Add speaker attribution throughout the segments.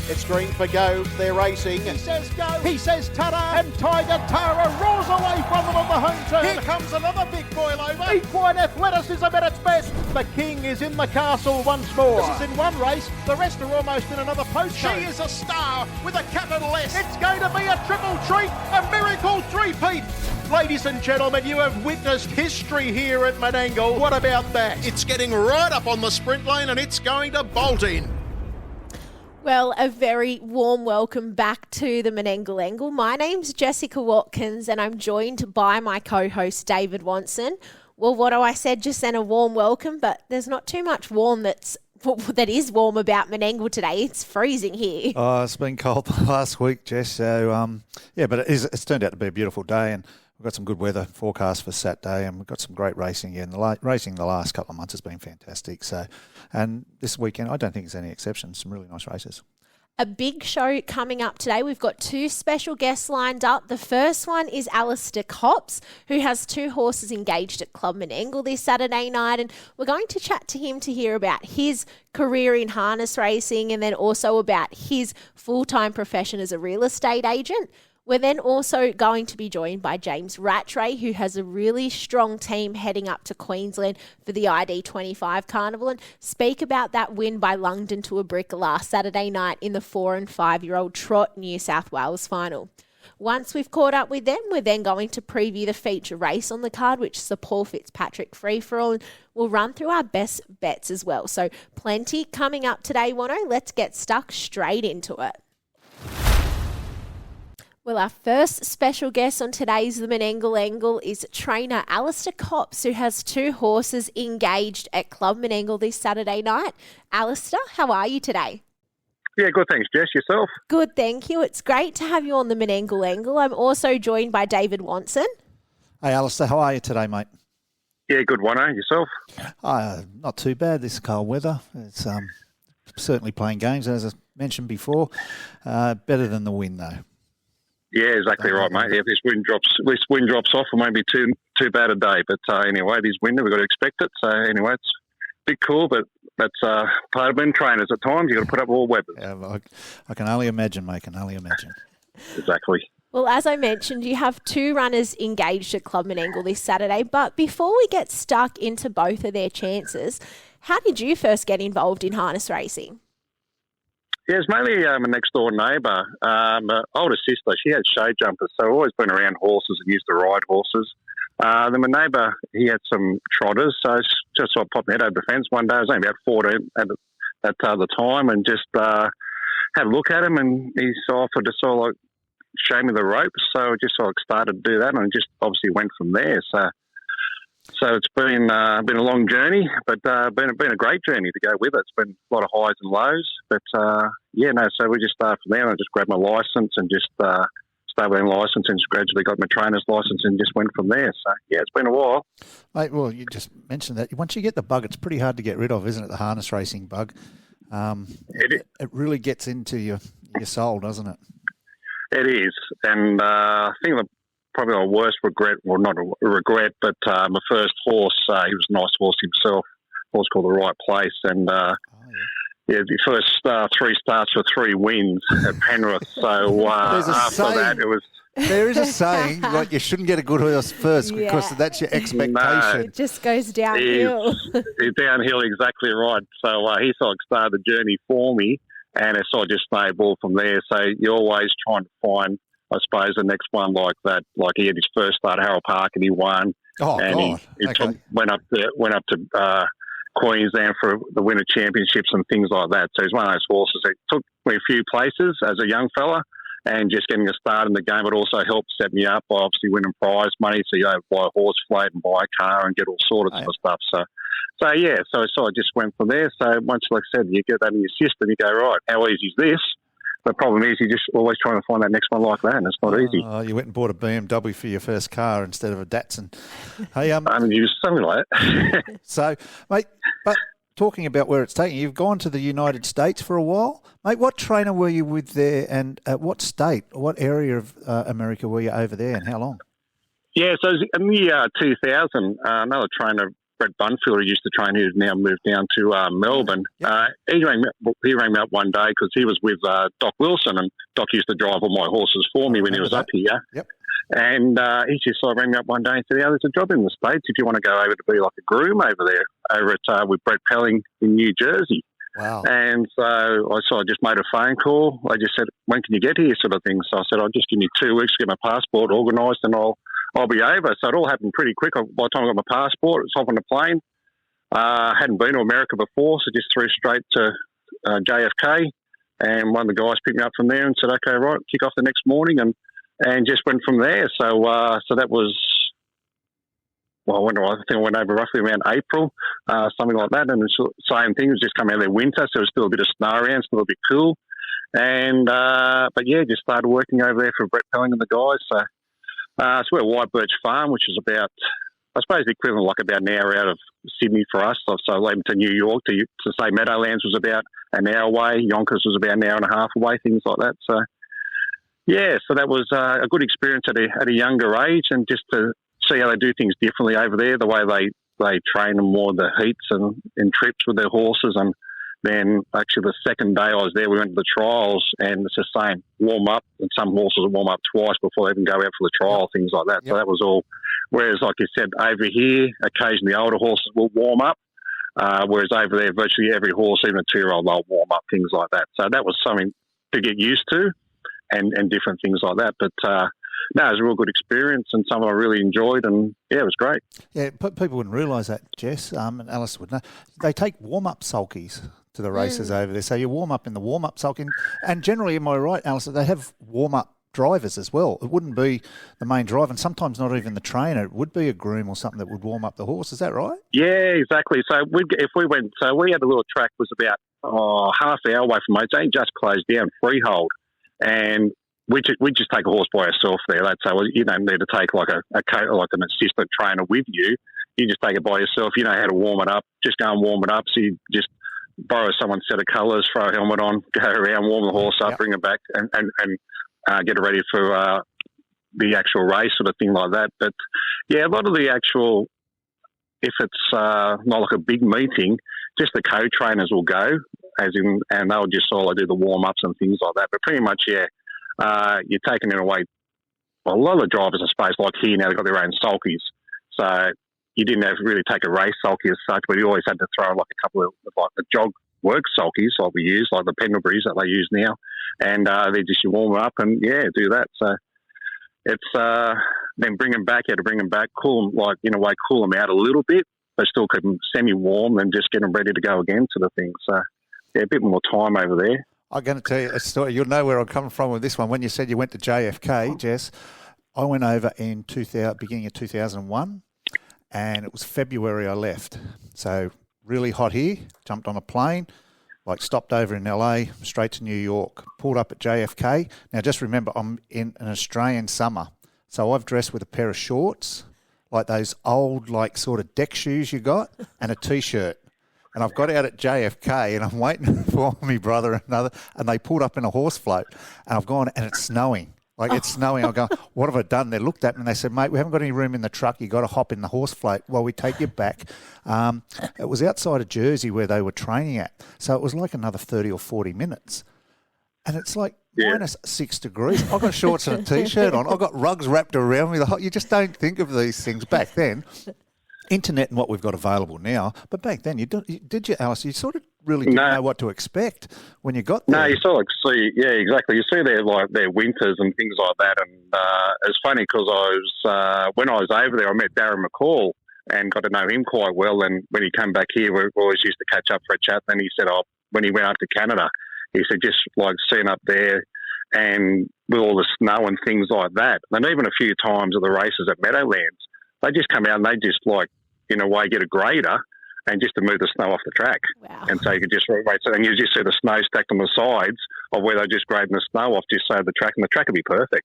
Speaker 1: It's green for go. They're racing.
Speaker 2: He says go.
Speaker 1: He says ta-da.
Speaker 2: And Tiger Tara roars away from them on the home turn.
Speaker 1: Here comes another big boil over.
Speaker 2: Equine athleticism at its best. The king is in the castle once more.
Speaker 1: This is in one race. The rest are almost in another post.
Speaker 2: She is a star with a capital S.
Speaker 1: It's going to be a triple treat, a miracle three-peat. Ladies and gentlemen, you have witnessed history here at Menangle. What about that?
Speaker 3: It's getting right up on the sprint lane and it's going to bolt in.
Speaker 4: Well, a very warm welcome back to the Menangle Angle. My name's Jessica Watkins and I'm joined by my co-host David Wonson. Well, what I said just then, a warm welcome, but there's not too much that is warm about Menangle today. It's freezing here.
Speaker 5: Oh, it's been cold the last week, Jess. So, but it's turned out to be a beautiful day and we've got some good weather forecast for Saturday and we've got some great racing again. Racing the last couple of months has been fantastic. So, and this weekend, I don't think it's any exception. Some really nice races.
Speaker 4: A big show coming up today. We've got two special guests lined up. The first one is Alistair, who has two horses engaged at Club Menangle this Saturday night. And we're going to chat to him to hear about his career in harness racing and then also about his full-time profession as a real estate agent. We're then also going to be joined by James Rattray, who has a really strong team heading up to Queensland for the ID25 Carnival, and speak about that win by Lungden to a brick last Saturday night in the 4 and 5-year-old Trot New South Wales final. Once we've caught up with them, we're then going to preview the feature race on the card, which is the Paul Fitzpatrick Free-for-All, and we'll run through our best bets as well. So plenty coming up today, Wonno. Let's get stuck straight into it. Well, our first special guest on today's The Menangle Angle is trainer Alistair, who has two horses engaged at Club Menangle this Saturday night. Alistair, how are you today?
Speaker 6: Yeah, good, thanks, Jess. Yourself?
Speaker 4: Good, thank you. It's great to have you on The Menangle Angle. I'm also joined by David Wonson.
Speaker 5: Hey, Alistair, how are you today, mate?
Speaker 6: Yeah, good one, eh? Yourself?
Speaker 5: Not too bad, this cold weather. It's certainly playing games, as I mentioned before. Better than the wind, though.
Speaker 6: Yeah, exactly right, mate. Yeah, if this wind drops off, it won't be too bad a day. But anyway, it is windy. We've got to expect it. So anyway, it's a bit cool, but that's part of being trainers at times. You've got to put up all weathers.
Speaker 5: Yeah, I can only imagine, mate. Can only imagine.
Speaker 6: Exactly.
Speaker 4: Well, as I mentioned, you have two runners engaged at Club Menangle this Saturday. But before we get stuck into both of their chances, how did you first get involved in harness racing?
Speaker 6: Yeah, it's mainly my next-door neighbour. My older sister, she had show jumpers, so I've always been around horses and used to ride horses. Then my neighbour, he had some trotters, so I just sort of popped my head over the fence one day. I was only about 14 at the time, and just had a look at him, and he offered to sort of like show me the ropes. So I just sort of started to do that, and just obviously went from there. So it's been a long journey, but been a great journey to go with it. It's been a lot of highs and lows, but so we just started from there. And I just grabbed my license and just started with a license and gradually got my trainer's license and just went from there. So yeah, it's been a while.
Speaker 5: Mate, well, you just mentioned that once you get the bug, it's pretty hard to get rid of, isn't it? The harness racing bug. It really gets into your soul, doesn't it?
Speaker 6: It is, and I think probably my worst regret, well, not a regret, but my first horse, he was a nice horse himself, a horse called The Right Place, and the first 3 starts for 3 wins at Penrith, so after that it was...
Speaker 5: There is a saying, like, you shouldn't get a good horse first because that's your expectation.
Speaker 6: No,
Speaker 4: It just goes downhill.
Speaker 6: He's downhill, exactly right. So he sort of started the journey for me, and it sort of just snowballed from there, so you're always trying to find, I suppose, the next one like that. Like he had his first start at Harold Park and he won.
Speaker 5: Oh,
Speaker 6: and
Speaker 5: God.
Speaker 6: He went up to Queensland for the Winter Championships and things like that. So he's one of those horses that took me a few places as a young fella and just getting a start in the game. It also helped set me up by obviously winning prize money. So you buy a horse float and buy a car and get all sorts of stuff. So I just went from there. So once, like I said, you get that in your system, you go, right, how easy is this? The problem is you're just always trying to find that next one like that, and it's not easy.
Speaker 5: You went and bought a BMW for your first car instead of a Datsun. Hey,
Speaker 6: something like that.
Speaker 5: So, mate, but talking about where it's taking you, you've gone to the United States for a while. Mate, what trainer were you with there, and at what state, what area of America were you over there, and how long?
Speaker 6: Yeah, so in the year 2000, another trainer Brett Bunfield, who used to train, who's now moved down to Melbourne.
Speaker 5: Yep.
Speaker 6: He rang me up one day because he was with Doc Wilson, and Doc used to drive all my horses for me when he was up here.
Speaker 5: Yep.
Speaker 6: And he just rang me up one day and said, there's a job in the States if you want to go over to be like a groom over there, over at with Brett Pelling in New Jersey.
Speaker 5: Wow.
Speaker 6: And so I just made a phone call. I just said, when can you get here, sort of thing. So I said, I'll just give me 2 weeks to get my passport organised and I'll be over. So it all happened pretty quick. By the time I got my passport, it was off on the plane. Hadn't been to America before, so just threw straight to JFK. And one of the guys picked me up from there and said, okay, right, kick off the next morning. And just went from there. So that was, I think I went over roughly around April, something like that. And the same thing, it was just coming out of their winter, so there was still a bit of snow around, still a bit cool. And, but yeah, just started working over there for Brett Pelling and the guys. So it's where White Birch Farm, which is about, I suppose the equivalent like about an hour out of Sydney for us. So leaving to New York to say Meadowlands was about an hour away, Yonkers was about an hour and a half away, things like that. So yeah, so that was a good experience at a younger age, and just to see how they do things differently over there, the way they train them more the heats and trips with their horses. And then actually the second day I was there, we went to the trials, and it's the same, warm up, and some horses warm up twice before they even go out for the trial, things like that. Yep. So that was all. Whereas, like you said, over here, occasionally older horses will warm up, whereas over there, virtually every horse, even a 2-year-old, they'll warm up, things like that. So that was something to get used to. And different things like that. But no, it was a real good experience and something I really enjoyed, and yeah, it was great.
Speaker 5: Yeah, people wouldn't realise that, Jess, and Alice would know. They take warm-up sulkies to the races over there. So you warm up in the warm-up sulky. And generally, am I right, Alice, they have warm-up drivers as well. It wouldn't be the main driver, and sometimes not even the trainer. It would be a groom or something that would warm up the horse. Is that right?
Speaker 6: Yeah, exactly. So we had a little track was about half an hour away from Motor. It just closed down, freehold. And we just take a horse by ourselves there. That's how you don't need to take like an assistant trainer with you. You just take it by yourself. You know how to warm it up. Just go and warm it up. So you just borrow someone's set of colours, throw a helmet on, go around, warm the horse up, bring it back, and get it ready for the actual race, sort of thing like that. But yeah, a lot of the actual, if it's not like a big meeting, just the co-trainers will go, and they'll just sort of do the warm-ups and things like that. But pretty much, yeah, you're taking in a way. Well, a lot of the drivers, I suppose, like here now, they've got their own sulkies. So you didn't have to really take a race sulky as such, but you always had to throw like a couple of like the jog work sulkies like we use, like the Pendleburys that they use now. And they just warm up and, yeah, do that. So it's then bring them back, you had to bring them back, cool them out a little bit, but still keep them semi-warm and just get them ready to go again sort of thing. So, yeah, a bit more time over there.
Speaker 5: I'm going to tell you a story. You'll know where I'm coming from with this one. When you said you went to JFK, Jess, I went over in beginning of 2001, and it was February I left. So really hot here, jumped on a plane, stopped over in LA, straight to New York, pulled up at JFK. Now just remember, I'm in an Australian summer. So I've dressed with a pair of shorts, like those old, sort of deck shoes you got, and a T-shirt. And I've got out at JFK and I'm waiting for me brother and another, and they pulled up in a horse float. And I've gone, and it's snowing. It's snowing. I go, what have I done? They looked at me and they said, mate, we haven't got any room in the truck. You got to hop in the horse float while we take you back. It was outside of Jersey where they were training at. So it was like another 30 or 40 minutes. And it's minus 6 degrees. I've got shorts and a T-shirt on. I've got rugs wrapped around me. You just don't think of these things back then. Internet and what we've got available now, but back then did you, Alice? You sort of really didn't know what to expect when you got there.
Speaker 6: No, you sort of see, yeah, exactly. You see their winters and things like that, and it's funny because when I was over there, I met Darren McCall and got to know him quite well. And when he came back here, we always used to catch up for a chat. Then he said, when he went up to Canada, he said just seeing up there and with all the snow and things like that, and even a few times at the races at Meadowlands. They just come out and they just in a way get a grader and just to move the snow off the track.
Speaker 4: Wow.
Speaker 6: And so you could just wait. So then you just see the snow stacked on the sides of where they're just grading the snow off just so the track, and the track would be perfect,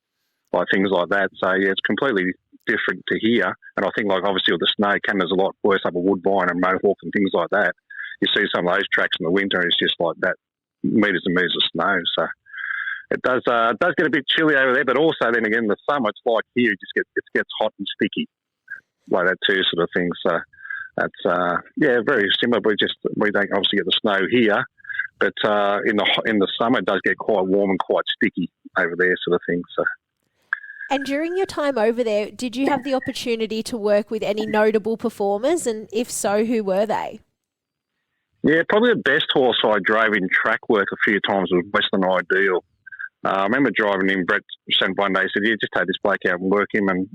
Speaker 6: things like that. So yeah, it's completely different to here. And I think obviously with the snow, Canada's a lot worse up at Woodbine and Mohawk and things like that. You see some of those tracks in the winter and it's just like that, metres and metres of snow. So it does get a bit chilly over there, but also then again in the summer, it's like here, it gets hot and sticky. Like that too, sort of thing. So, that's very similar. We don't obviously get the snow here, but in the summer it does get quite warm and quite sticky over there, sort of thing. So.
Speaker 4: And during your time over there, did you have the opportunity to work with any notable performers? And if so, who were they?
Speaker 6: Yeah, probably the best horse I drove in track work a few times was Western Ideal. I remember driving in. Brett sent one day, he said, just take this bloke out and work him, and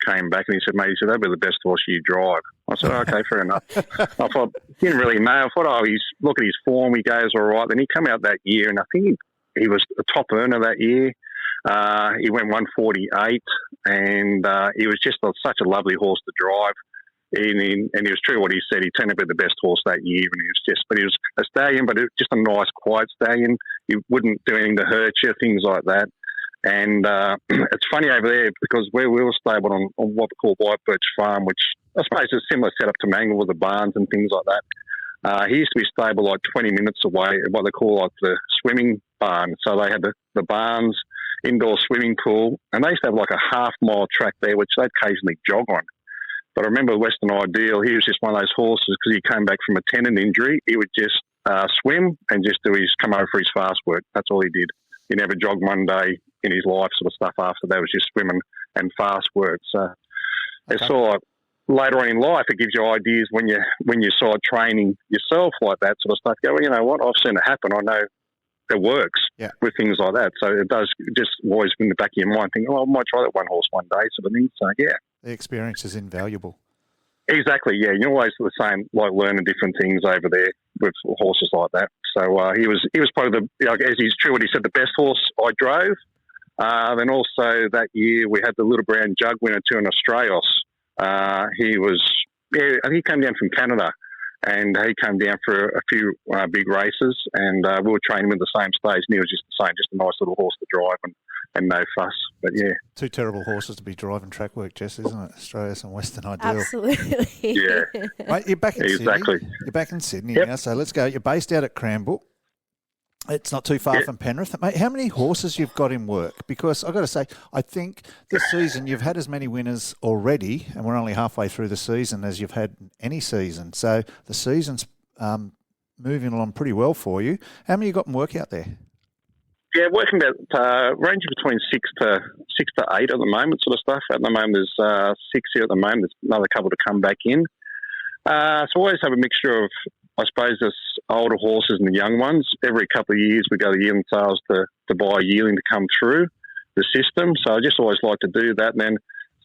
Speaker 6: came back and he said, mate, that'd be the best horse you drive. I said, okay, fair enough. I thought, didn't really know. I thought, look at his form, he goes all right. Then he came out that year, and I think he was a top earner that year. He went 148, and he was just such a lovely horse to drive. And it was true what he said. He turned out to be the best horse that year, and he was a stallion, but just a nice, quiet stallion. He wouldn't do anything to hurt you, things like that. And it's funny over there because we were stabled on what we call White Birch Farm, which I suppose is a similar setup to Menangle with the barns and things like that. He used to be stabled like 20 minutes away at what they call like the swimming barn. So they had the barns, indoor swimming pool, and they used to have like a half-mile track there, which they'd occasionally jog on. But I remember Western Ideal, he was just one of those horses because he came back from a tendon injury. He would just swim and just come over for his fast work. That's all he did. He never jogged one day in his life sort of stuff after that. It was just swimming and fast work. So it's sort of later on in life, it gives you ideas when you start training yourself like that sort of stuff. You go, well, you know what, I've seen it happen. I know it works with things like that. So it does just always in the back of your mind think, I might try that one horse one day sort of thing. So, yeah.
Speaker 5: The experience is invaluable.
Speaker 6: Exactly, yeah. You're always the same, like learning different things over there with horses like that. So he was probably as he's true what he said, the best horse I drove. Then also that year we had the Little Brown Jug winner too in Australis. I think he came down from Canada, and he came down for a few big races, and we were training him at the same stage, and he was just the same, just a nice little horse to drive and no fuss. But yeah.
Speaker 5: Two terrible horses to be driving track work, Jess, isn't it? Australis and Western Ideal.
Speaker 4: Absolutely.
Speaker 6: Yeah.
Speaker 5: Mate, you're back in
Speaker 6: exactly.
Speaker 5: Sydney. You're back in Sydney
Speaker 6: Yep.
Speaker 5: now, so let's go. You're based out at Cranbrook. It's not too far from Penrith. Mate, how many horses you've got in work? Because I've got to say, I think this season you've had as many winners already, and we're only halfway through the season, as you've had any season. So the season's moving along pretty well for you. How many you got in work out there?
Speaker 6: Yeah, working about ranging between 6 to 8 at the moment, sort of stuff. At the moment, there's 6 here at the moment. There's another couple to come back in. So I always have a mixture of, I suppose, there's older horses and the young ones. Every couple of years, we go to yearling sales to buy a yearling to come through the system. So I just always like to do that. And then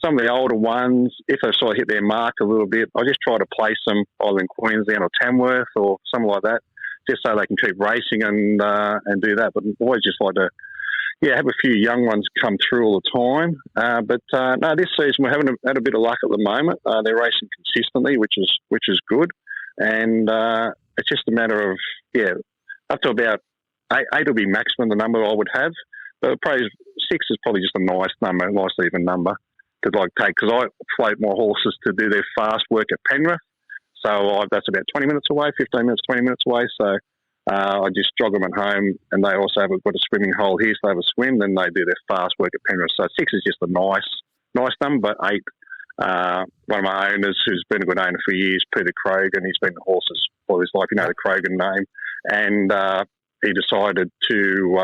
Speaker 6: some of the older ones, if they sort of hit their mark a little bit, I just try to place them either in Queensland or Tamworth or something like that, just so they can keep racing and do that. But I always just like to, have a few young ones come through all the time. But this season we're having had a bit of luck at the moment. They're racing consistently, which is good. And it's just a matter of, up to about 8 will be maximum, the number I would have. But probably 6 is probably just a nice number, a nice even number to take, because I float my horses to do their fast work at Penrith. So that's about 20 minutes away, 15 minutes, 20 minutes away. So I just jog them at home, and they also have got a swimming hole here, so they have a swim, then they do their fast work at Penrith. So 6 is just a nice number, but 8, one of my owners who's been a good owner for years, Peter Krogan, he's been the horses all his life, the Krogan name, and he decided to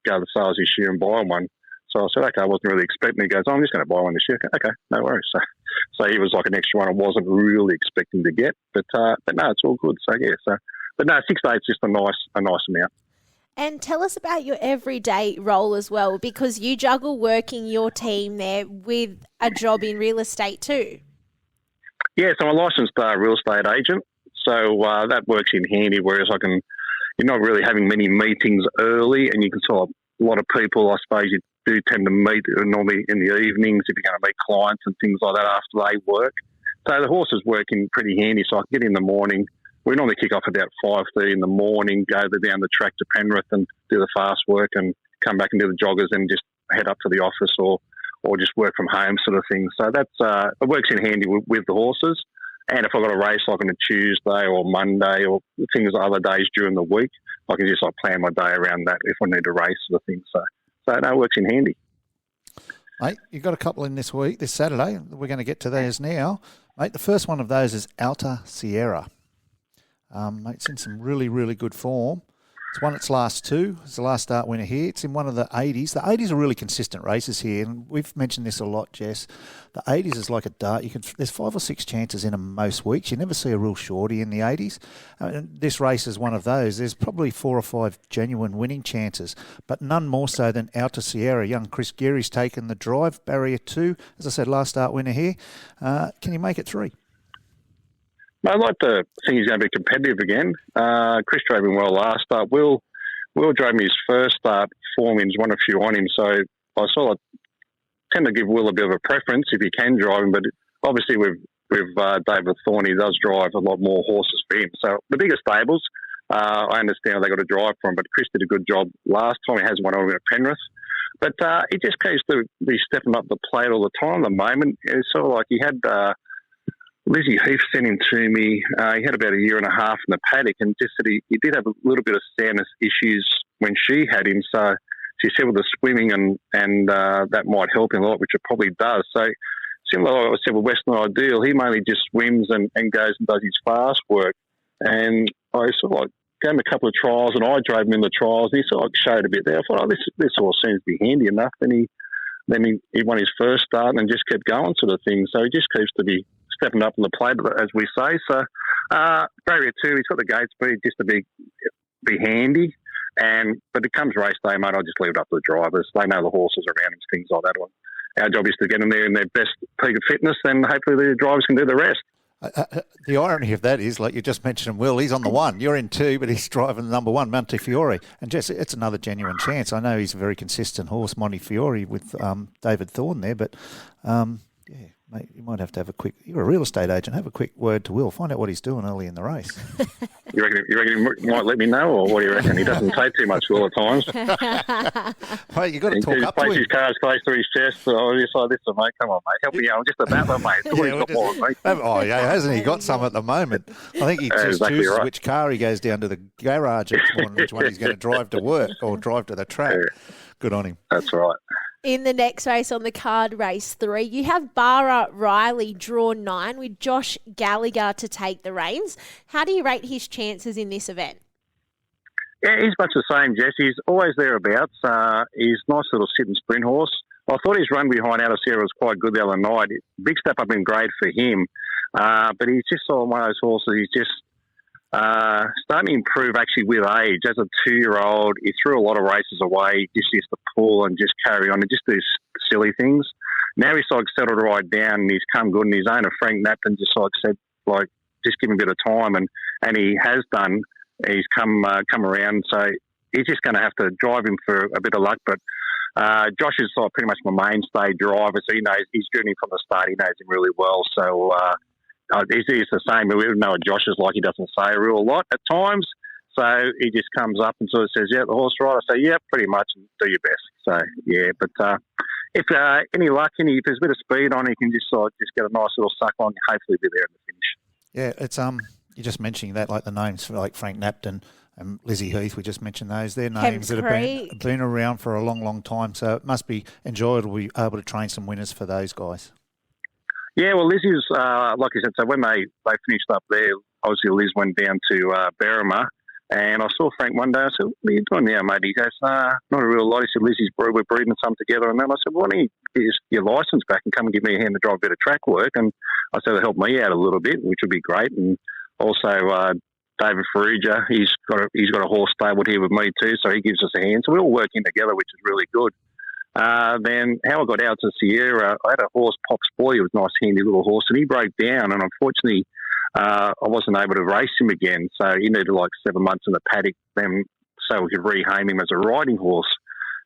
Speaker 6: go to the sales this year and buy one. So I said, okay, I wasn't really expecting. He goes, I'm just going to buy one this year. Okay, no worries. So he was like an extra one I wasn't really expecting to get, but no, it's all good. So yeah, but no, 6 to 8 is just a nice amount.
Speaker 4: And tell us about your everyday role as well, because you juggle working your team there with a job in real estate too.
Speaker 6: Yeah, so I'm a licensed real estate agent, so that works in handy. Whereas you're not really having many meetings early, and you can sort of, a lot of people, I suppose, you do tend to meet normally in the evenings if you're going to meet clients and things like that after they work. So the horses work in pretty handy. So I can get in the morning. We normally kick off about 5:30 in the morning, go down the track to Penrith and do the fast work, and come back and do the joggers and just head up to the office or just work from home sort of thing. So that's it works in handy with the horses. And if I've got a race like on a Tuesday or Monday or things other days during the week, I can just plan my day around that if I need to race sort of thing. So that works in handy.
Speaker 5: Mate, you've got a couple in this week, this Saturday. We're going to get to those now. Mate, the first one of those is Alta Sierra. Mate's in some really, really good form. It's won its last two. It's the last start winner here. It's in one of the 80s. The 80s are really consistent races here, and we've mentioned this a lot, Jess. The 80s is like a dart. There's 5 or 6 chances in them most weeks. You never see a real shorty in the 80s. This race is one of those. There's probably 4 or 5 genuine winning chances, but none more so than Alta Sierra. Young Chris Geary's taken the drive. Barrier 2, as I said, last start winner here. Can you make it 3?
Speaker 6: I'd like to think he's going to be competitive again. Chris drove him well last start. Will drove him his first start form. He's won a few on him. So I sort of tend to give Will a bit of a preference if he can drive him. But obviously with David Thorne, he does drive a lot more horses for him. So the bigger stables, I understand they got to drive for him. But Chris did a good job last time. He has one on him at Penrith. But he just keeps to be stepping up the plate all the time at the moment. It's sort of like he had... Lizzie Heath sent him to me. He had about a year and a half in the paddock, and just said he did have a little bit of soundness issues when she had him. So she said with the swimming and that might help him a lot, which it probably does. So similar to what I said with Western Ideal, he mainly just swims and goes and does his fast work. And I sort of like gave him a couple of trials, and I drove him in the trials, and he sort of like showed a bit there. I thought, this horse seems to be handy enough. And he won his first start and just kept going, sort of thing. So he just keeps to be stepping up on the plate, as we say. So, Barrier 2, he's got the gate speed just to be handy. But it comes race day, mate, I just leave it up to the drivers. They know the horses around and things like that. Our job is to get them there in their best peak of fitness, and hopefully the drivers can do the rest.
Speaker 5: The irony of that is, like you just mentioned, Will, he's on the 1. You're in 2, but he's driving the number 1, Montefiore. And Jess, it's another genuine chance. I know he's a very consistent horse, Montefiore, with David Thorne there, but yeah, mate, you might have to have a quick... You're a real estate agent. Have a quick word to Will. Find out what he's doing early in the race.
Speaker 6: You reckon he might let me know, or what do you reckon? He doesn't say too much all the times.
Speaker 5: Mate, you've got to talk up to him.
Speaker 6: He places his cards close to his chest. So I just like, listen, mate, come on, mate. Help me out. I'm just a battler, mate.
Speaker 5: Oh, yeah, hasn't he got some at the moment? I think he just chooses which car he goes down to the garage each morning, which one he's going to drive to work or drive to the track. Yeah. Good on him.
Speaker 6: That's right.
Speaker 4: In the next race on the card, race 3, you have Bara Riley draw 9 with Josh Gallagher to take the reins. How do you rate his chances in this event?
Speaker 6: Yeah, he's much the same, Jess. He's always thereabouts. He's a nice little sit and sprint horse. I thought his run behind Alistair was quite good the other night. Big step up in grade for him. But he's just sort of one of those horses. He's just starting to improve actually with age. As a 2-year-old, he threw a lot of races away. He just used to pull and just carry on and just do silly things. Now he's like settled right down and he's come good. And his owner, Frank Napton, just like said, like, just give him a bit of time. And he has done. He's come around. So he's just going to have to drive him for a bit of luck. But Josh is like pretty much my mainstay driver. So he knows his journey from the start. He knows him really well. So he's the same. We know what Josh is like. He doesn't say a real lot at times. So he just comes up and sort of says, yeah, the horse right. I say, yeah, pretty much, and do your best. So, yeah, but if any luck, if there's a bit of speed on, he can just get a nice little suck on, hopefully be there in the finish.
Speaker 5: Yeah, it's you're just mentioning that, like the names for like Frank Napton and Lizzie Heath, we just mentioned those. They're names that have been around for a long, long time. So it must be enjoyable to be able to train some winners for those guys.
Speaker 6: Yeah, well, Lizzie's, like you said, so when they finished up there, obviously Liz went down to Berrima, and I saw Frank one day. I said, what are you doing now, mate? He goes, not a real lot. He said, Lizzie's we're breeding some together. And then I said, why don't you get your licence back and come and give me a hand to drive a bit of track work? And I said, it'll help me out a little bit, which would be great. And also David Farrugia, he's got a horse stabled here with me too, so he gives us a hand. So we're all working together, which is really good. Then how I got out to Sierra, I had a horse, Pops Boy, who was a nice, handy little horse, and he broke down, and unfortunately I wasn't able to race him again. So he needed like 7 months in the paddock then so we could rehome him as a riding horse.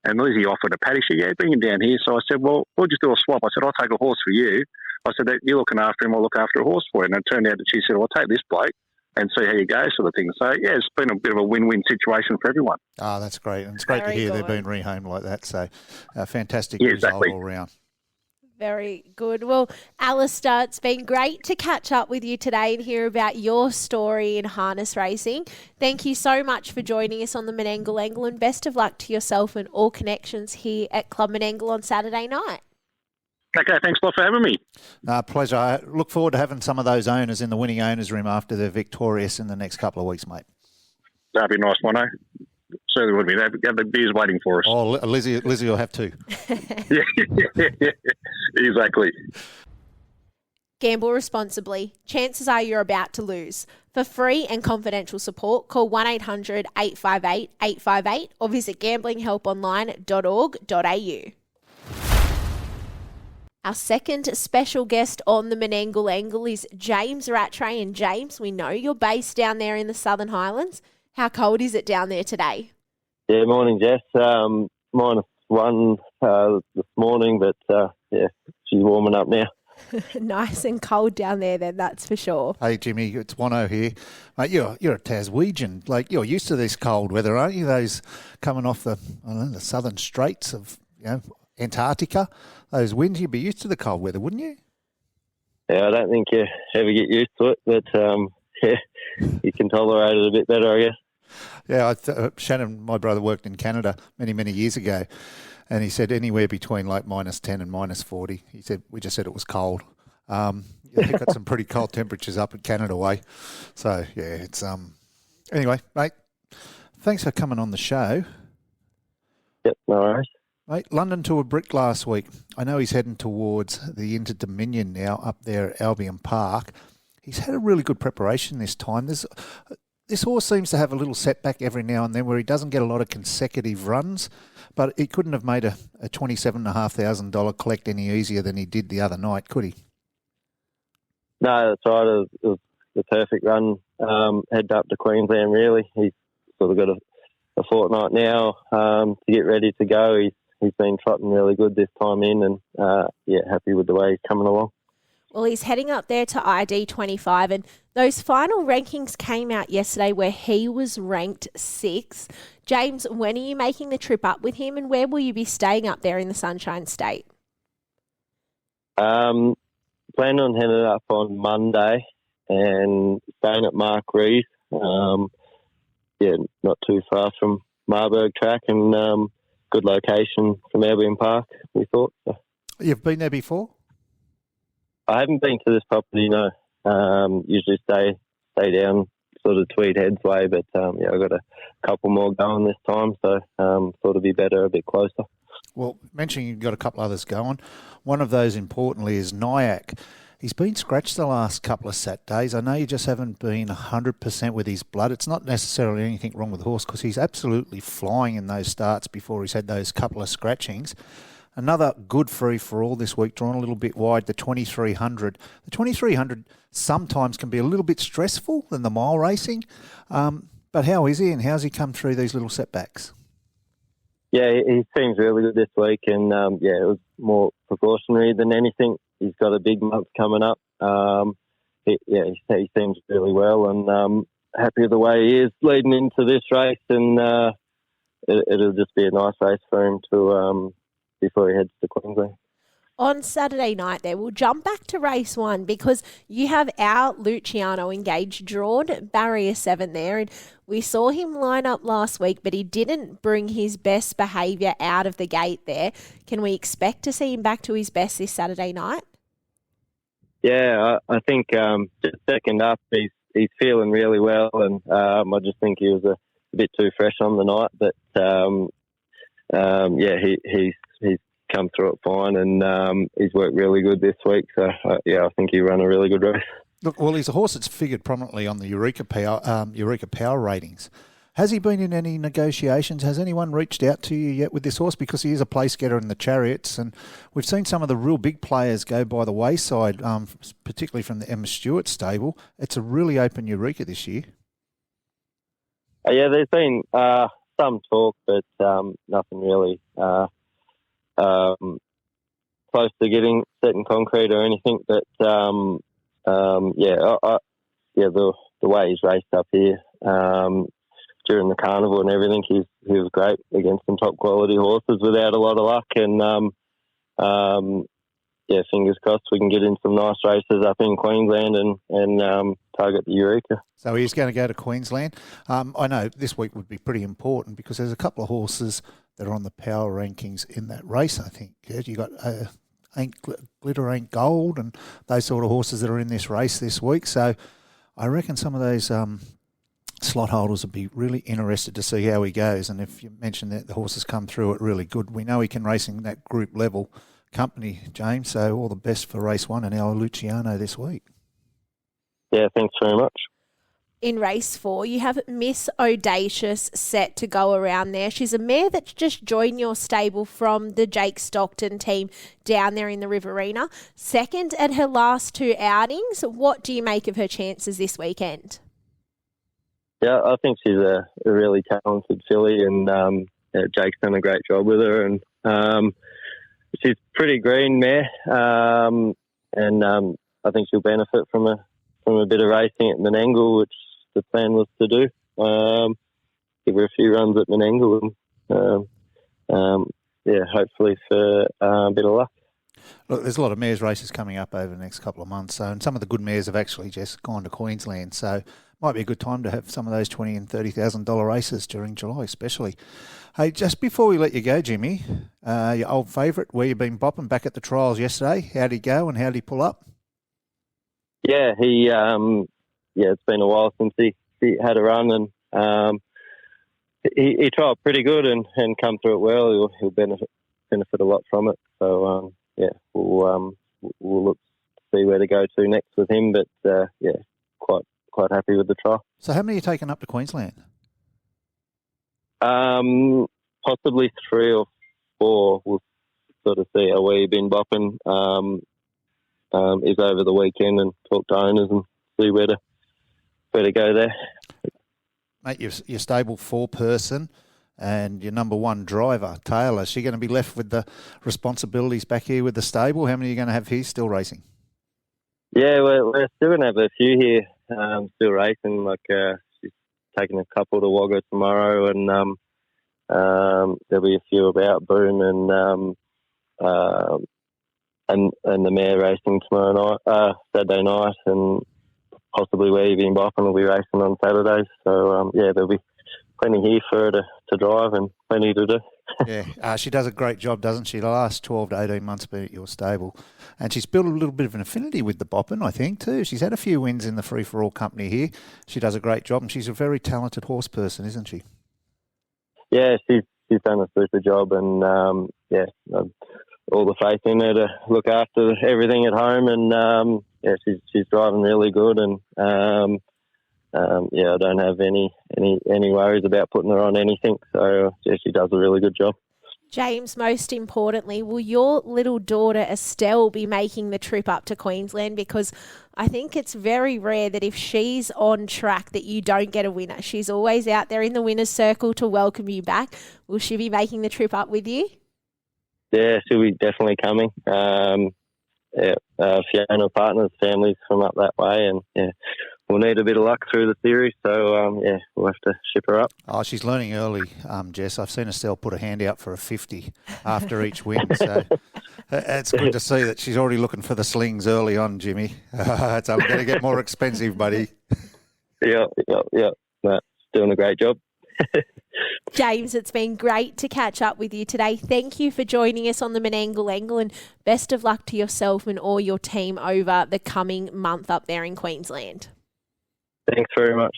Speaker 6: And Lizzie offered a paddock. She said, yeah, bring him down here. So I said, well, we'll just do a swap. I said, I'll take a horse for you. I said, you're looking after him, I'll look after a horse for you. And it turned out that she said, I'll take this bloke and see how you go, sort of thing. So, yeah, it's been a bit of a win-win situation for everyone.
Speaker 5: Oh, that's great. And it's great to hear they've been rehomed like that. So, fantastic
Speaker 6: result
Speaker 5: all round.
Speaker 4: Very good. Well, Alistair, it's been great to catch up with you today and hear about your story in harness racing. Thank you so much for joining us on the Menangle Angle, and best of luck to yourself and all connections here at Club Menangle on Saturday night.
Speaker 6: Okay, thanks a lot for having me.
Speaker 5: Pleasure. I look forward to having some of those owners in the winning owners room after they're victorious in the next couple of weeks, mate.
Speaker 6: That'd be nice, Mono. Certainly would be. They have the beers waiting for us.
Speaker 5: Oh, Lizzie will have two.
Speaker 6: Yeah, exactly.
Speaker 4: Gamble responsibly. Chances are you're about to lose. For free and confidential support, call 1-800-858-858 or visit gamblinghelponline.org.au. Our second special guest on the Menangle Angle is James Rattray. And James, we know you're based down there in the Southern Highlands. How cold is it down there today?
Speaker 7: Yeah, morning, Jess. -1 this morning, but she's warming up now.
Speaker 4: Nice and cold down there then, that's for sure.
Speaker 5: Hey, Jimmy, it's Wonno here. Mate, you're a Taswegian. Like, you're used to this cold weather, aren't you? Those coming off the southern straits of, Antarctica. Those winds, you'd be used to the cold weather, wouldn't you?
Speaker 7: Yeah, I don't think you ever get used to it, but you can tolerate it a bit better, I guess.
Speaker 5: Yeah, Shannon, my brother, worked in Canada many, many years ago, and he said anywhere between like -10 and -40. He said, we just said it was cold. They've got some pretty cold temperatures up in Canada way. So, yeah, it's... Anyway, mate, thanks for coming on the show.
Speaker 7: Yep, no worries.
Speaker 5: Mate, London to a brick last week. I know he's heading towards the Inter-Dominion now up there at Albion Park. He's had a really good preparation this time. This horse seems to have a little setback every now and then where he doesn't get a lot of consecutive runs, but he couldn't have made a $27,500 collect any easier than he did the other night, could he?
Speaker 7: No, that's right. It was the perfect run. Headed up to Queensland, really. He's sort of got a fortnight now to get ready to go. He's been trotting really good this time in and, happy with the way he's coming along.
Speaker 4: Well, he's heading up there to ID25, and those final rankings came out yesterday where he was ranked 6th. James, when are you making the trip up with him, and where will you be staying up there in the Sunshine State?
Speaker 7: Planning on heading up on Monday and staying at Mark Rees. Not too far from Marburg track and good location from Albion Park, we thought. So.
Speaker 5: You've been there before?
Speaker 7: I haven't been to this property, no. Usually stay down sort of Tweed Heads way, but I've got a couple more going this time, so thought it'd be better a bit closer.
Speaker 5: Well, mentioning you've got a couple others going, one of those importantly is Nyack. He's been scratched the last couple of Saturdays. I know you just haven't been 100% with his blood. It's not necessarily anything wrong with the horse because he's absolutely flying in those starts before he's had those couple of scratchings. Another good free for all this week, drawn a little bit wide, the 2300. The 2300 sometimes can be a little bit stressful than the mile racing. But how is he and how's he come through these little setbacks?
Speaker 7: Yeah, he seems really good this week and, it was more precautionary than anything. He's got a big month coming up. He seems really well and happy with the way he is leading into this race and it'll just be a nice race for him to... before he heads to Queensland.
Speaker 4: On Saturday night there, we'll jump back to race 1 because you have our Luciano engaged drawn, barrier 7 there, and we saw him line up last week, but he didn't bring his best behaviour out of the gate there. Can we expect to see him back to his best this Saturday night?
Speaker 7: Yeah, I think just second up, he's feeling really well, and I just think he was a bit too fresh on the night, but he's come through it fine and he's worked really good this week. So, I think he ran a really good race.
Speaker 5: Look, well, he's a horse that's figured prominently on the Eureka Power ratings. Has he been in any negotiations? Has anyone reached out to you yet with this horse? Because he is a place getter in the chariots and we've seen some of the real big players go by the wayside, particularly from the Emma Stewart stable. It's a really open Eureka this year.
Speaker 7: There's been some talk, but nothing really close to getting set in concrete or anything. But the way he's raced up here during the carnival and everything, he was great against some top quality horses without a lot of luck. And fingers crossed we can get in some nice races up in Queensland and target the Eureka.
Speaker 5: So he's going to go to Queensland. I know this week would be pretty important because there's a couple of horses that are on the power rankings in that race, I think. You got Glitter Ain't Gold and those sort of horses that are in this race this week. So I reckon some of those slot holders will be really interested to see how he goes. And if you mentioned that the horses come through it really good, we know he can race in that group level company, James. So all the best for race 1 and our Luciano this week.
Speaker 7: Yeah, thanks very much.
Speaker 4: In race 4, you have Miss Audacious set to go around there. She's a mare that's just joined your stable from the Jake Stockton team down there in the Riverina. Second at her last 2 outings. What do you make of her chances this weekend?
Speaker 7: Yeah, I think she's a really talented filly, and Jake's done a great job with her. And she's pretty green mare, and I think she'll benefit from a bit of racing at Menangle, which the plan was to do. Give her a few runs at Menangle, and hopefully for a bit of luck.
Speaker 5: Look, there's a lot of mares races coming up over the next couple of months, and some of the good mares have actually just gone to Queensland, so might be a good time to have some of those $20,000 and $30,000 races during July, especially. Hey, just before we let you go, Jimmy, your old favourite, where you've been bopping back at the trials yesterday. How'd he go and how'd he pull up?
Speaker 7: Yeah, it's been a while since he had a run, and he tried pretty good and come through it well. He'll benefit a lot from it. So we'll look to see where to go to next with him. But quite happy with the trial.
Speaker 5: So how many are you taking up to Queensland?
Speaker 7: Possibly 3 or 4. We'll sort of see how we've been bopping. Is over the weekend and talk to owners and see where to go there.
Speaker 5: Mate, your stable 4-person and your number 1 driver, Taylor, is she going to be left with the responsibilities back here with the stable? How many are you going to have here still racing?
Speaker 7: Yeah, we're still going to have a few here still racing. Like she's taking a couple to Wagga tomorrow, and there'll be a few about Boone and the mare racing tomorrow night, Saturday night, and possibly Weavy and Boppen will be racing on Saturdays. So there'll be plenty here for her to drive and plenty to do.
Speaker 5: Yeah, she does a great job, doesn't she? The last 12 to 18 months been at your stable. And she's built a little bit of an affinity with the Boppen, I think, too. She's had a few wins in the free-for-all company here. She does a great job, and she's a very talented horse person, isn't she? Yeah,
Speaker 7: she's done a super job, and all the faith in her to look after everything at home, and she's driving really good, and I don't have any worries about putting her on anything. So she does a really good job.
Speaker 4: James, most importantly, will your little daughter Estelle be making the trip up to Queensland? Because I think it's very rare that if she's on track that you don't get a winner. She's always out there in the winner's circle to welcome you back. Will she be making the trip up with you?
Speaker 7: Yeah, she'll be definitely coming. Fiona Partner's family's from up that way, and we'll need a bit of luck through the series, so we'll have to ship her up.
Speaker 5: Oh, she's learning early, Jess. I've seen Estelle put a hand out for a 50 after each win, so it's good to see that she's already looking for the slings early on, Jimmy. It's only going to get more expensive, buddy.
Speaker 7: Yeah. No, doing a great job.
Speaker 4: James, it's been great to catch up with you today. Thank you for joining us on the Menangle Angle, and best of luck to yourself and all your team over the coming month up there in Queensland.
Speaker 7: Thanks very much.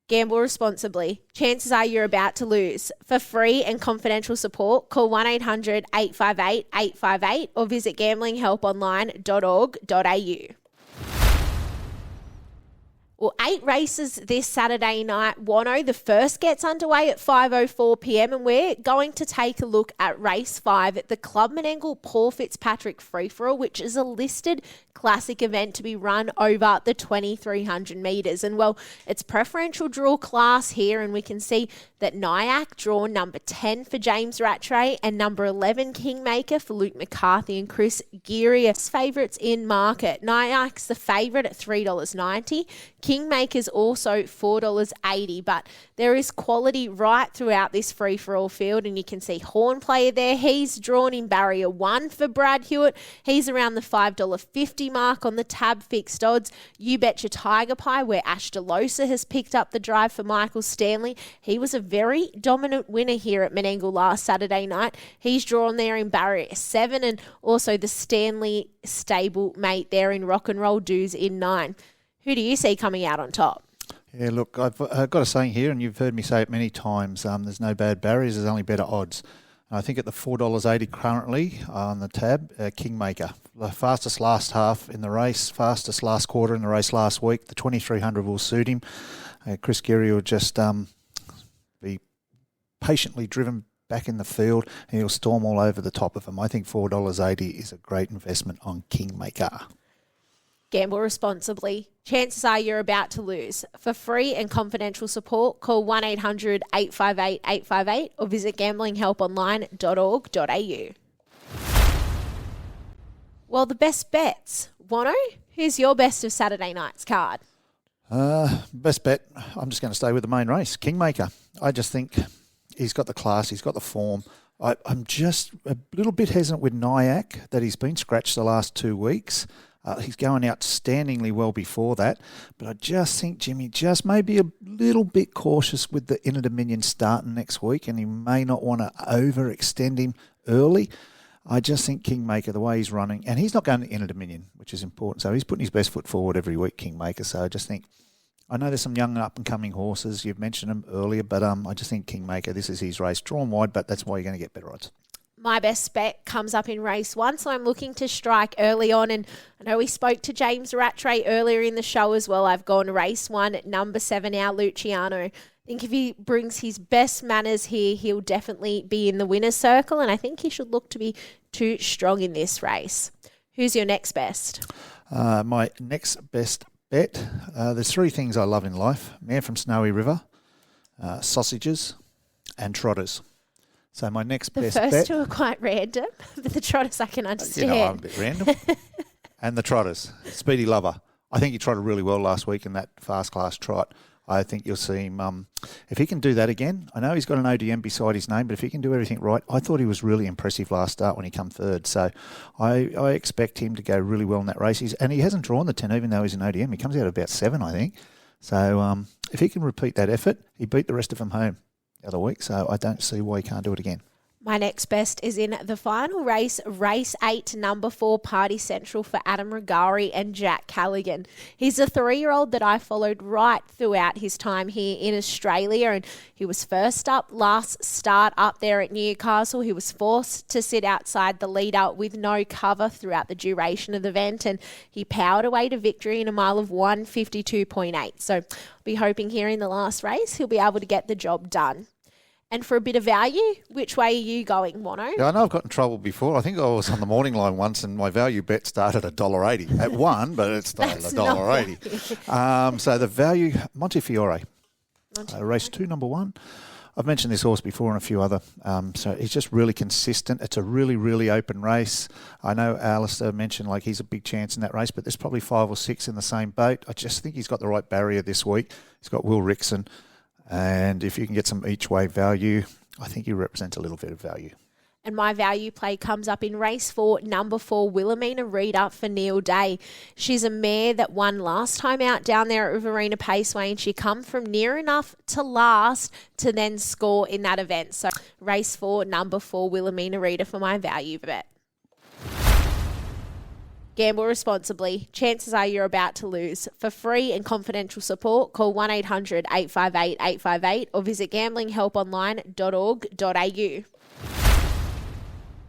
Speaker 4: Gamble responsibly. Chances are you're about to lose. For free and confidential support, call 1-800-858-858 or visit gamblinghelponline.org.au. Well, 8 races this Saturday night. Wano, the first gets underway at 5:04 p.m. and we're going to take a look at race 5 at the Club Menangle Paul Fitzpatrick Free-For-All, which is a listed classic event to be run over the 2,300 metres. And, well, it's preferential draw class here, and we can see that Nyack drawn number 10 for James Rattray and number 11 Kingmaker for Luke McCarthy and Chris Geary. Favourites in market. Nyack's the favourite at $3.90. Kingmaker's also $4.80, but there is quality right throughout this free-for-all field, and you can see Horn Player there. He's drawn in barrier 1 for Brad Hewitt. He's around the $5.50 50 mark on the tab fixed odds. You Betcha Tiger Pie, where Ash DeLosa has picked up the drive for Michael Stanley. He was a very dominant winner here at Menangle last Saturday night. He's drawn there in barrier 7, and also the Stanley stable mate there in Rock and Roll Dues in 9. Who do you see coming out on top?
Speaker 5: Yeah, look, I've got a saying here, and you've heard me say it many times, there's no bad barriers, there's only better odds. I think at the $4.80 currently on the tab, Kingmaker, the fastest last half in the race, fastest last quarter in the race last week. The 2300 will suit him. Chris Geary will just be patiently driven back in the field, and he'll storm all over the top of him. I think $4.80 is a great investment on Kingmaker.
Speaker 4: Gamble responsibly. Chances are you're about to lose. For free and confidential support, call 1-800-858-858 or visit gamblinghelponline.org.au. Well, the best bets. Wonno, who's your best of Saturday night's card?
Speaker 5: Best bet, I'm just going to stay with the main race, Kingmaker. I just think he's got the class, he's got the form. I'm just a little bit hesitant with Nyack that he's been scratched the last 2 weeks. He's going outstandingly well before that. But I just think Jimmy just may be a little bit cautious with the Inner Dominion starting next week, and he may not want to overextend him early. I just think Kingmaker, the way he's running, and he's not going to Inner Dominion, which is important. So he's putting his best foot forward every week, Kingmaker. So I just think, I know there's some young up-and-coming horses. You've mentioned them earlier, but I just think Kingmaker, this is his race. Drawn wide, but that's why you're going to get better odds.
Speaker 4: My best bet comes up in race 1, so I'm looking to strike early on. And I know we spoke to James Rattray earlier in the show as well. I've gone race 1 at number 7, our Luciano. I think if he brings his best manners here, he'll definitely be in the winner's circle, and I think he should look to be too strong in this race. Who's your next best?
Speaker 5: My next best bet, there's 3 things I love in life: Man from Snowy River, sausages, and trotters. So my next best bet...
Speaker 4: The first 2 are quite random, but the trotters I can understand.
Speaker 5: I'm a bit random. And the trotters, Speedy Lover. I think he trotted really well last week in that fast class trot. I think you'll see him, if he can do that again. I know he's got an ODM beside his name, but if he can do everything right, I thought he was really impressive last start when he come third. So I expect him to go really well in that race. And he hasn't drawn the 10, even though he's an ODM. He comes out at about 7, I think. So if he can repeat that effort, he beat the rest of them home the other week. So I don't see why he can't do it again.
Speaker 4: My next best is in the final race, race 8, number 4, Party Central for Adam Regari and Jack Callaghan. He's a 3-year-old that I followed right throughout his time here in Australia, and he was first up last start up there at Newcastle. He was forced to sit outside the leader with no cover throughout the duration of the event, and he powered away to victory in a mile of 1:52.8. So I'll be hoping here in the last race he'll be able to get the job done. And for a bit of value, which way are you going, Wonno?
Speaker 5: Yeah, I know I've got in trouble before. I think I was on the morning line once and my value bet started at $1.80. At 1, but it started at $1.80. So the value, Montefiore, race 2, number 1. I've mentioned this horse before and a few other. So he's just really consistent. It's a really, really open race. I know Alistair mentioned like he's a big chance in that race, but there's probably 5 or 6 in the same boat. I just think he's got the right barrier this week. He's got Will Rickson. And if you can get some each-way value, I think he represents a little bit of value.
Speaker 4: And my value play comes up in race 4, number 4, Wilhelmina Reader for Neil Day. She's a mare that won last time out down there at Riverina Paceway, and she come from near enough to last to then score in that event. So race 4, number 4, Wilhelmina Reader for my value bet. Gamble responsibly. Chances are you're about to lose. For free and confidential support, call 1-800-858-858 or visit gamblinghelponline.org.au.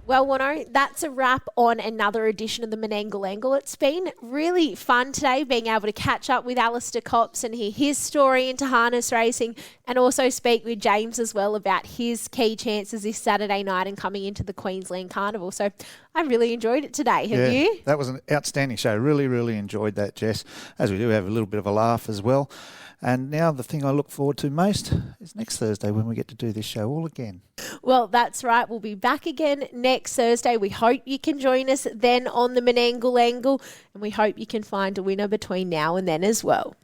Speaker 4: Well, Wonno, that's a wrap on another edition of the Menangle Angle. It's been really fun today being able to catch up with Alistair Cops and hear his story into harness racing, and also speak with James as well about his key chances this Saturday night and coming into the Queensland Carnival. So I really enjoyed it today. Have you?
Speaker 5: That was an outstanding show. Really, really enjoyed that, Jess. As we do have a little bit of a laugh as well. And now the thing I look forward to most is next Thursday when we get to do this show all again.
Speaker 4: Well, that's right. We'll be back again next Thursday. We hope you can join us then on the Menangle Angle, and we hope you can find a winner between now and then as well.